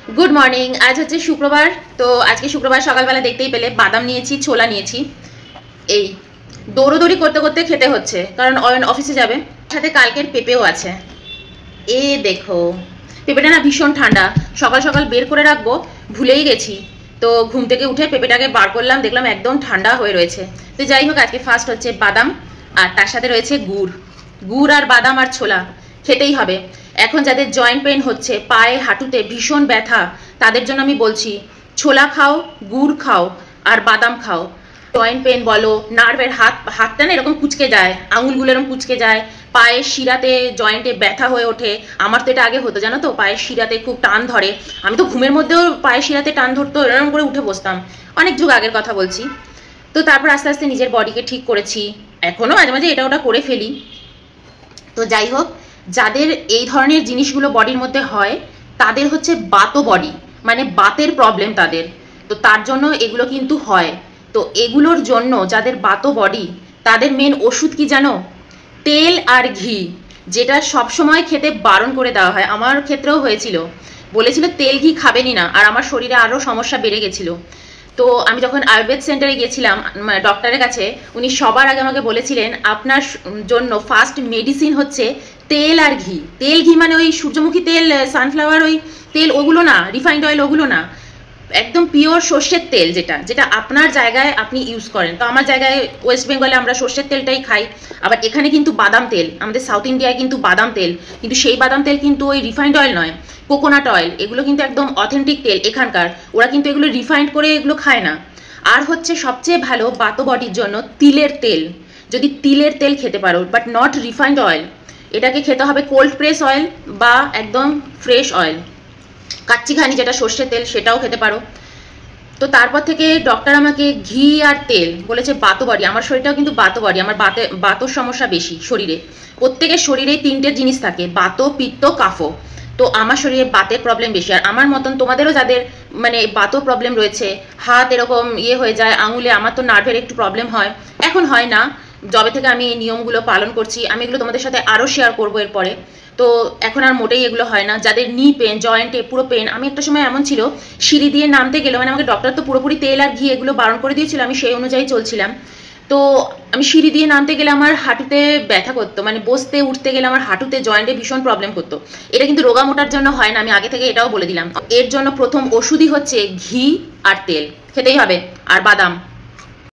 Good morning. आज হচ্ছে শুক্রবার। তো আজকে শুক্রবার সকালবেলা দেখতেই পেলে বাদাম নিয়েছি, ছোলা নিয়েছি। এই দৌড়োদৌড়ি করতে করতে খেতে হচ্ছে, কারণ অয়ন অফিসে যাবে। সাথে কালকের পেঁপেও আছে। এ দেখো, পেঁপেটা না ভীষণ ঠান্ডা। সকাল সকাল বের করে রাখবো, ভুলেই গেছি। তো ঘুম থেকে উঠে পেঁপেটাকে বার করলাম, দেখলাম একদম ঠান্ডা হয়ে রয়েছে। তো যাই হোক, আজকে ফার্স্ট হচ্ছে বাদাম, আর তার সাথে রয়েছে গুড়। গুড় আর বাদাম আর ছোলা খেতেই হবে। এখন যাদের জয়েন্ট পেইন হচ্ছে, পায়ে হাঁটুতে ভীষণ ব্যথা, তাদের জন্য আমি বলছি ছোলা খাও, গুড় খাও আর বাদাম খাও। জয়েন্ট পেন বলো, নার্ভের হাতটা না এরকম কুচকে যায়, আঙুলগুলো এরকম কুচকে যায়, পায়ের শিরাতে জয়েন্টে ব্যথা হয়ে ওঠে। আমার তো এটা আগে হতো, জানো তো, পায়ের শিরাতে খুব টান ধরে। আমি তো ঘুমের মধ্যেও পায়ের শিরাতে টান ধরতো, এরকম করে উঠে বসতাম। অনেক যুগ আগের কথা বলছি। তো তারপর আস্তে আস্তে নিজের বডিকে ঠিক করেছি। এখনও মাঝে মাঝে এটা ওটা করে ফেলি। তো যাই হোক, যাদের এই ধরনের জিনিসগুলো বডির মধ্যে হয়, তাদের হচ্ছে বাতো বডি, মানে বাতের প্রবলেম তাদের। তো তার জন্য এগুলো কিন্তু হয়। তো এগুলোর জন্য যাদের বাতো বডি, তাদের মেন ওষুধ কি জানো? তেল আর ঘি, যেটা সবসময় খেতে বারণ করে দেওয়া হয়। আমার ক্ষেত্রেও হয়েছিল, বলেছিল তেল ঘি খাবেনই না, আর আমার শরীরে আরও সমস্যা বেড়ে গেছিলো। তো আমি যখন আয়ুর্বেদ সেন্টারে গেছিলাম ডক্টরের কাছে, উনি সবার আগে আমাকে বলেছিলেন আপনার জন্য ফার্স্ট মেডিসিন হচ্ছে তেল আর ঘি। তেল ঘি মানে ওই সূর্যমুখী তেল, সানফ্লাওয়ার ওই তেল, ওগুলো না, রিফাইন্ড অয়েল ওগুলো না, একদম পিওর সর্ষের তেল, যেটা যেটা আপনার জায়গায় আপনি ইউজ করেন। তো আমার জায়গায় ওয়েস্ট বেঙ্গলে আমরা সর্ষের তেলটাই খাই। আবার এখানে কিন্তু বাদাম তেল, আমাদের সাউথ ইন্ডিয়ায় কিন্তু বাদাম তেল, কিন্তু সেই বাদাম তেল কিন্তু ওই রিফাইন্ড অয়েল নয়, কোকোনাট অয়েল। এগুলো কিন্তু একদম অথেন্টিক তেল এখানকার। ওরা কিন্তু এগুলো রিফাইন্ড করে এগুলো খায় না। আর হচ্ছে সবচেয়ে ভালো বাতো বডির জন্য তিলের তেল। যদি তিলের তেল খেতে পারো, বাট নট রিফাইন্ড অয়েল। এটাকে খেতে হবে কোল্ড প্রেস অয়েল বা একদম ফ্রেশ অয়েল। কাচ্চিঘানি যেটা সর্ষের তেল, সেটাও খেতে পারো। তো তারপর থেকে ডক্টর আমাকে ঘি আর তেল বলেছে বাতো বডি। আমার শরীরটাও কিন্তু বাতো বডি, আমার বাতর সমস্যা বেশি শরীরে। প্রত্যেকের শরীরেই তিনটে জিনিস থাকে, বাত, পিত্ত, কাফ। তো আমার শরীরে বাতের প্রবলেম বেশি। আর আমার মতন তোমাদেরও যাদের মানে বাতো প্রবলেম রয়েছে, হাত এরকম হয়ে যায় আঙুলে, আমার তো নার্ভের একটু প্রবলেম হয়। এখন হয় না, যবে থেকে আমি এই নিয়মগুলো পালন করছি। আমি এগুলো তোমাদের সাথে আরও শেয়ার করবো এরপরে। তো এখন আর মোটেই এগুলো হয় না। যাদের নি পেন, জয়েন্টে পুরো পেন, আমি একটা সময় এমন ছিল, সিঁড়ি দিয়ে নামতে গেলে, মানে আমাকে ডক্টর তো পুরোপুরি তেল আর ঘি এগুলো বারণ করে দিয়েছিল, আমি সেই অনুযায়ী চলছিলাম। তো আমি সিঁড়ি দিয়ে নামতে গেলে আমার হাঁটুতে ব্যথা করতো, মানে বসতে উঠতে গেলে আমার হাঁটুতে জয়েন্টে ভীষণ প্রবলেম করতো। এটা কিন্তু রোগা মোটার জন্য হয় না, আমি আগে থেকে এটাও বলে দিলাম। এর জন্য প্রথম ওষুধই হচ্ছে ঘি আর তেল খেতেই হবে, আর বাদাম।